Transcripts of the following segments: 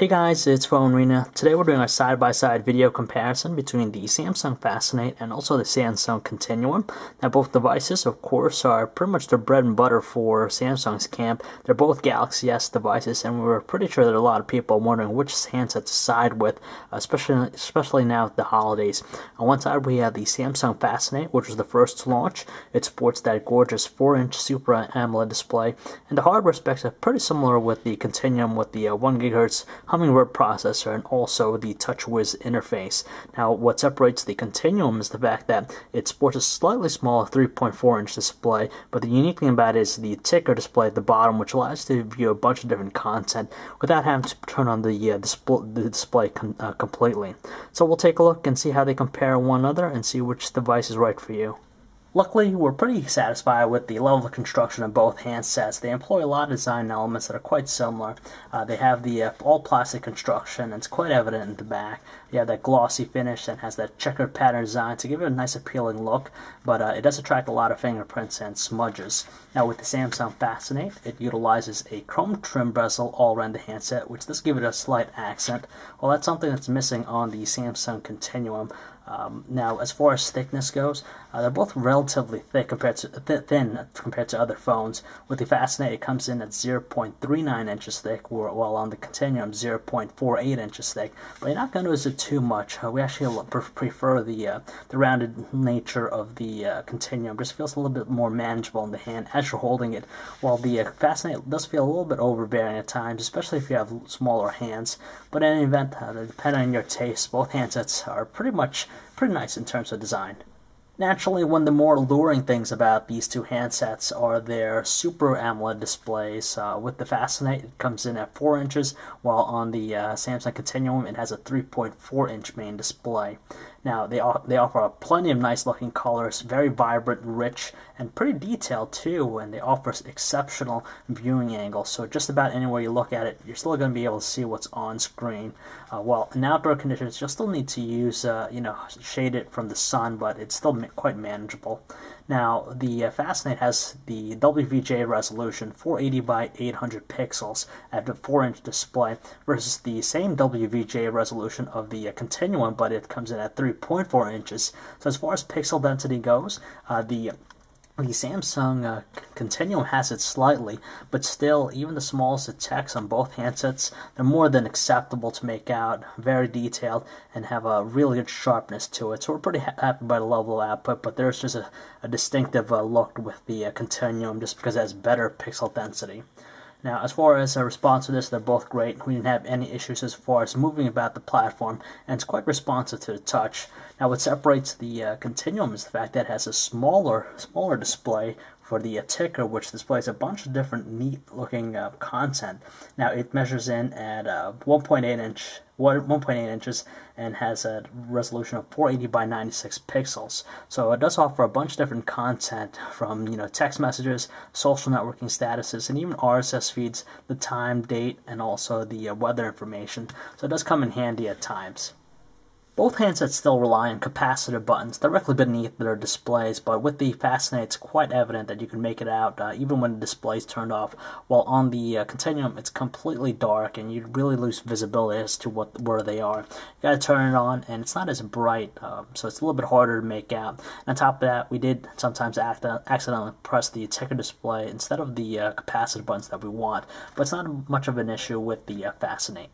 Hey guys, it's PhoneArena. Today we're doing a side-by-side video comparison between the Samsung Fascinate and also the Samsung Continuum. Now both devices, of course, are pretty much the bread and butter for Samsung's camp. They're both Galaxy S devices, and we're pretty sure that a lot of people are wondering which handset to side with, especially now at the holidays. On one side we have the Samsung Fascinate, which was the first to launch. It sports that gorgeous 4-inch Super AMOLED display, and the hardware specs are pretty similar with the Continuum with the 1 GHz Hummingbird processor and also the TouchWiz interface. Now, what separates the Continuum is the fact that it sports a slightly smaller 3.4-inch display, but the unique thing about it is the ticker display at the bottom, which allows you to view a bunch of different content without having to turn on the display completely. So we'll take a look and see how they compare one another and see which device is right for you. Luckily, we're pretty satisfied with the level of construction of both handsets. They employ a lot of design elements that are quite similar. They have the all-plastic construction, and it's quite evident in the back. You have that glossy finish and has that checkered pattern design to give it a nice appealing look, but it does attract a lot of fingerprints and smudges. Now with the Samsung Fascinate, it utilizes a chrome trim bezel all around the handset, which does give it a slight accent. Well, that's something that's missing on the Samsung Continuum. Now, as far as thickness goes, they're both relatively thick compared to thin compared to other phones. With the Fascinate, it comes in at 0.39 inches thick, while on the Continuum, 0.48 inches thick. But you're not going to use it too much. We actually prefer the rounded nature of the Continuum. Just feels a little bit more manageable in the hand as you're holding it. While the Fascinate does feel a little bit overbearing at times, especially if you have smaller hands. But in any event, depending on your taste, both handsets are pretty nice in terms of design. Naturally, one of the more alluring things about these two handsets are their Super AMOLED displays. With the Fascinate, it comes in at 4 inches, while on the Samsung Continuum, it has a 3.4-inch main display. Now, they offer plenty of nice-looking colors, very vibrant, rich, and pretty detailed too, and they offer exceptional viewing angles. So just about anywhere you look at it, you're still going to be able to see what's on screen. While in outdoor conditions, you'll still need to use, shade it from the sun, but it's still quite manageable. Now, the Fascinate has the WVGA resolution, 480 by 800 pixels at the 4-inch display, versus the same WVGA resolution of the Continuum, but it comes in at 3.4 inches. So as far as pixel density goes, the Samsung Continuum has it slightly, but still, even the smallest of text on both handsets, they're more than acceptable to make out, very detailed, and have a really good sharpness to it. So we're pretty happy by the level of output, but there's just a distinctive look with the Continuum just because it has better pixel density. Now, as far as a response to this, they're both great. We didn't have any issues as far as moving about the platform, and it's quite responsive to the touch. Now, what separates the Continuum is the fact that it has a smaller display for the ticker, which displays a bunch of different neat-looking content. Now, it measures in at 1.8 inches and has a resolution of 480 by 96 pixels. So it does offer a bunch of different content from text messages, social networking statuses, and even RSS feeds, the time, date, and also the weather information. So it does come in handy at times. Both handsets still rely on capacitive buttons directly beneath their displays, but with the Fascinate, it's quite evident that you can make it out even when the display is turned off, while on the Continuum, it's completely dark, and you really lose visibility as to where they are. You gotta turn it on, and it's not as bright, so it's a little bit harder to make out. And on top of that, we did sometimes accidentally press the ticker display instead of the capacitive buttons that we want, but it's not much of an issue with the Fascinate.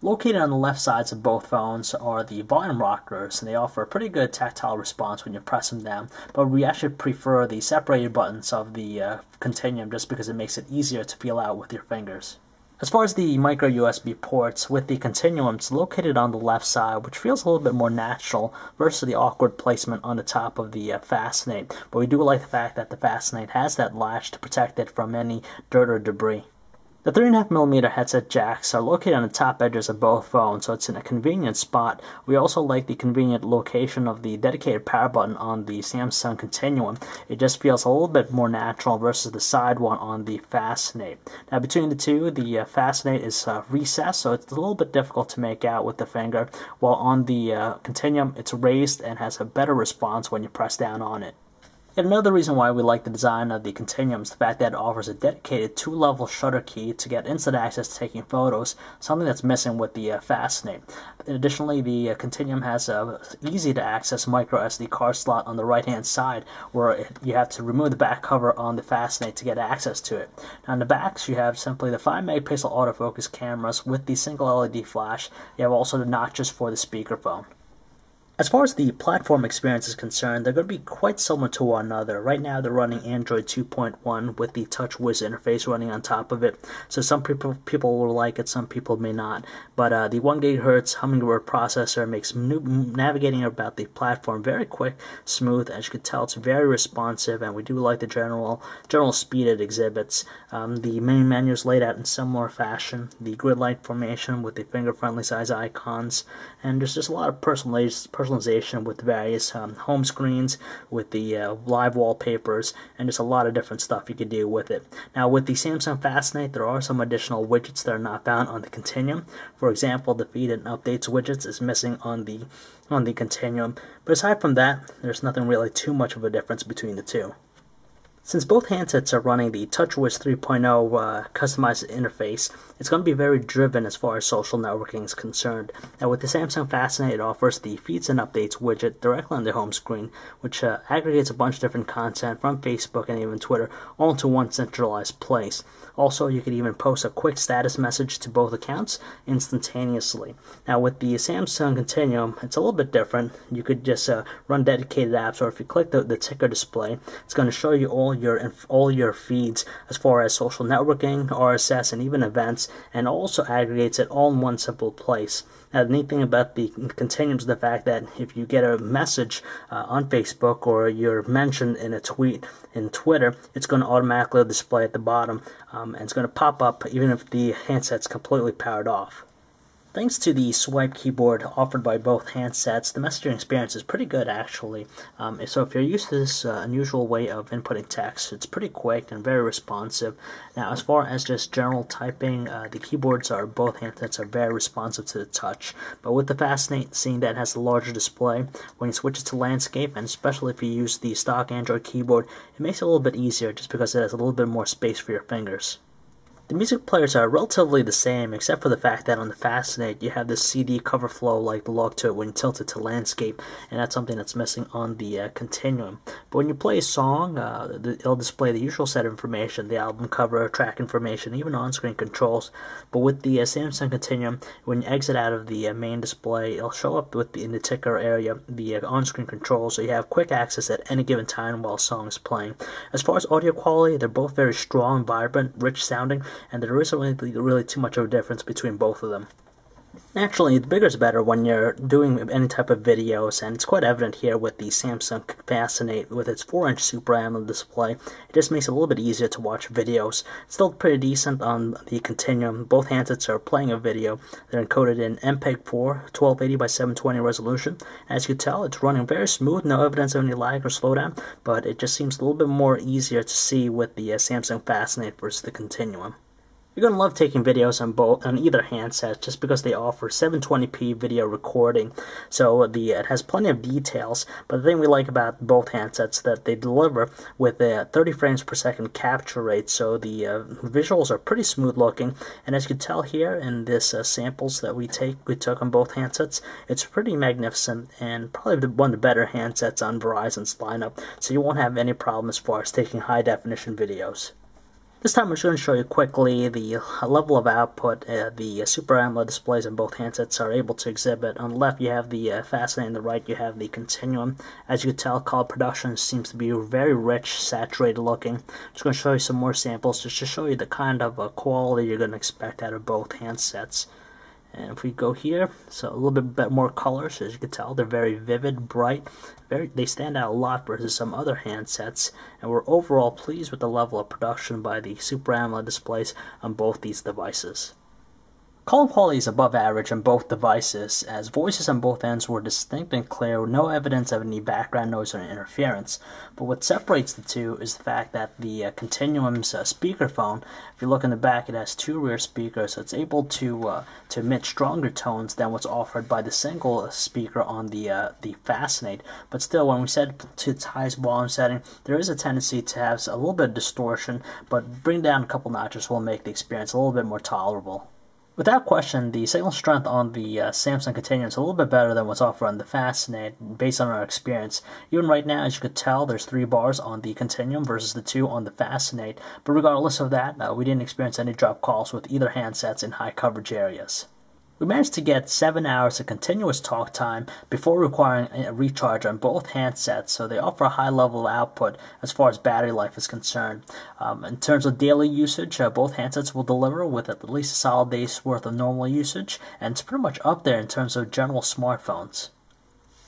Located on the left sides of both phones are the volume rockers, and they offer a pretty good tactile response when you press them down, but we actually prefer the separated buttons of the Continuum just because it makes it easier to feel out with your fingers. As far as the micro USB ports, with the Continuum, it's located on the left side, which feels a little bit more natural versus the awkward placement on the top of the Fascinate, but we do like the fact that the Fascinate has that latch to protect it from any dirt or debris. The 3.5mm headset jacks are located on the top edges of both phones, so it's in a convenient spot. We also like the convenient location of the dedicated power button on the Samsung Continuum. It just feels a little bit more natural versus the side one on the Fascinate. Now between the two, the Fascinate is recessed, so it's a little bit difficult to make out with the finger, while on the Continuum it's raised and has a better response when you press down on it. And another reason why we like the design of the Continuum is the fact that it offers a dedicated 2-level shutter key to get instant access to taking photos, something that's missing with the Fascinate. Additionally, the Continuum has a easy-to-access micro SD card slot on the right-hand side, where you have to remove the back cover on the Fascinate to get access to it. Now, on the backs, you have simply the 5-megapixel autofocus cameras with the single LED flash. You have also the notches for the speakerphone. As far as the platform experience is concerned, they're going to be quite similar to one another. Right now, they're running Android 2.1 with the TouchWiz interface running on top of it. So some people will like it, some people may not. But the 1 GHz Hummingbird processor makes navigating about the platform very quick, smooth. As you can tell, it's very responsive, and we do like the general speed it exhibits. The main menu is laid out in similar fashion. The grid-like formation with the finger-friendly size icons, and there's just a lot of personalization with various home screens, with the live wallpapers, and just a lot of different stuff you can do with it. Now, with the Samsung Fascinate, there are some additional widgets that are not found on the Continuum. For example, the feed and updates widgets is missing on the Continuum. But aside from that, there's nothing really too much of a difference between the two. Since both handsets are running the TouchWiz 3.0 customized interface, it's going to be very driven as far as social networking is concerned. Now, with the Samsung Fascinate, it offers the Feeds and Updates widget directly on the home screen, which aggregates a bunch of different content from Facebook and even Twitter all into one centralized place. Also, you could even post a quick status message to both accounts instantaneously. Now, with the Samsung Continuum, it's a little bit different. You could just run dedicated apps, or if you click the ticker display, it's going to show you all your feeds as far as social networking, RSS, and even events, and also aggregates it all in one simple place. Now, the neat thing about the Continuum is the fact that if you get a message on Facebook, or you're mentioned in a tweet in Twitter, it's going to automatically display at the bottom, and it's going to pop up even if the handset's completely powered off. Thanks to the swipe keyboard offered by both handsets, the messaging experience is pretty good, actually. So if you're used to this unusual way of inputting text, it's pretty quick and very responsive. Now, as far as just general typing, the keyboards both handsets are very responsive to the touch. But with the Fascinate, seeing that it has the larger display, when you switch it to landscape, and especially if you use the stock Android keyboard, it makes it a little bit easier just because it has a little bit more space for your fingers. The music players are relatively the same, except for the fact that on the Fascinate you have this CD cover flow-like look to it when you tilt it to landscape, and that's something that's missing on the Continuum. But when you play a song, it'll display the usual set of information, the album cover, track information, even on-screen controls. But with the Samsung Continuum, when you exit out of the main display, it'll show up in the ticker area, the on-screen controls, so you have quick access at any given time while a song is playing. As far as audio quality, they're both very strong, vibrant, rich sounding, and there isn't really too much of a difference between both of them. Naturally, the bigger is better when you're doing any type of videos, and it's quite evident here with the Samsung Fascinate with its 4-inch Super AMOLED display. It just makes it a little bit easier to watch videos. It's still pretty decent on the Continuum. Both handsets are playing a video. They're encoded in MPEG-4, 1280 by 720 resolution. As you can tell, it's running very smooth, no evidence of any lag or slowdown, but it just seems a little bit more easier to see with the Samsung Fascinate versus the Continuum. You're going to love taking videos on either handset just because they offer 720p video recording. So it has plenty of details, but the thing we like about both handsets is that they deliver with a 30 frames per second capture rate, so the visuals are pretty smooth looking. And as you can tell here in this samples that we took on both handsets, it's pretty magnificent and probably one of the better handsets on Verizon's lineup, so you won't have any problem as far as taking high definition videos. This time I'm just going to show you quickly the level of output the Super AMOLED displays on both handsets are able to exhibit. On the left you have the Fascinate, on the right you have the Continuum. As you can tell, color production seems to be very rich, saturated looking. I'm just going to show you some more samples just to show you the kind of quality you're going to expect out of both handsets. And if we go here, so a little bit more colors, as you can tell, they're very vivid, bright, they stand out a lot versus some other handsets, and we're overall pleased with the level of production by the Super AMOLED displays on both these devices. Call quality is above average on both devices, as voices on both ends were distinct and clear with no evidence of any background noise or interference. But what separates the two is the fact that the Continuum's speakerphone, if you look in the back, it has two rear speakers, so it's able to emit stronger tones than what's offered by the single speaker on the Fascinate. But still, when we set it to its highest volume setting, there is a tendency to have a little bit of distortion, but bring down a couple notches will make the experience a little bit more tolerable. Without question, the signal strength on the Samsung Continuum is a little bit better than what's offered on the Fascinate, based on our experience. Even right now, as you could tell, there's 3 bars on the Continuum versus the 2 on the Fascinate. But regardless of that, we didn't experience any drop calls with either handsets in high coverage areas. We managed to get 7 hours of continuous talk time before requiring a recharge on both handsets, so they offer a high level of output as far as battery life is concerned. In terms of daily usage, both handsets will deliver with at least a solid day's worth of normal usage, and it's pretty much up there in terms of general smartphones.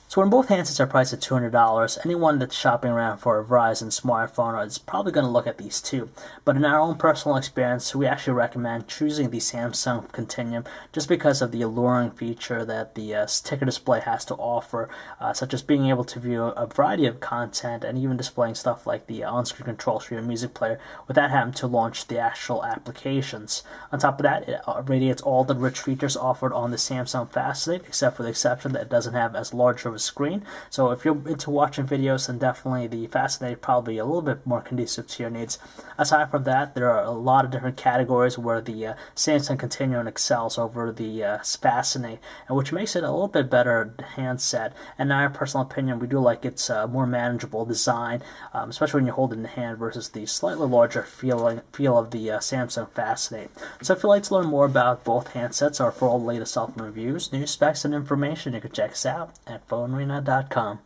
So when both handsets are priced at $200, anyone that's shopping around for a Verizon smartphone is probably going to look at these two. But in our own personal experience, we actually recommend choosing the Samsung Continuum just because of the alluring feature that the ticker display has to offer, such as being able to view a variety of content and even displaying stuff like the on-screen controls for your music player without having to launch the actual applications. On top of that, it radiates all the rich features offered on the Samsung Fascinate, except for the exception that it doesn't have as large of a screen. So if you're into watching videos, then definitely the Fascinate probably a little bit more conducive to your needs. Aside from that, there are a lot of different categories where the Samsung Continuum excels over the Fascinate, and which makes it a little bit better handset. And in our personal opinion, we do like its more manageable design, especially when you hold it in the hand versus the slightly larger feel of the Samsung Fascinate. So if you'd like to learn more about both handsets or for all the latest cell phone reviews, news, specs, and information, you can check us out at PhoneArena.com.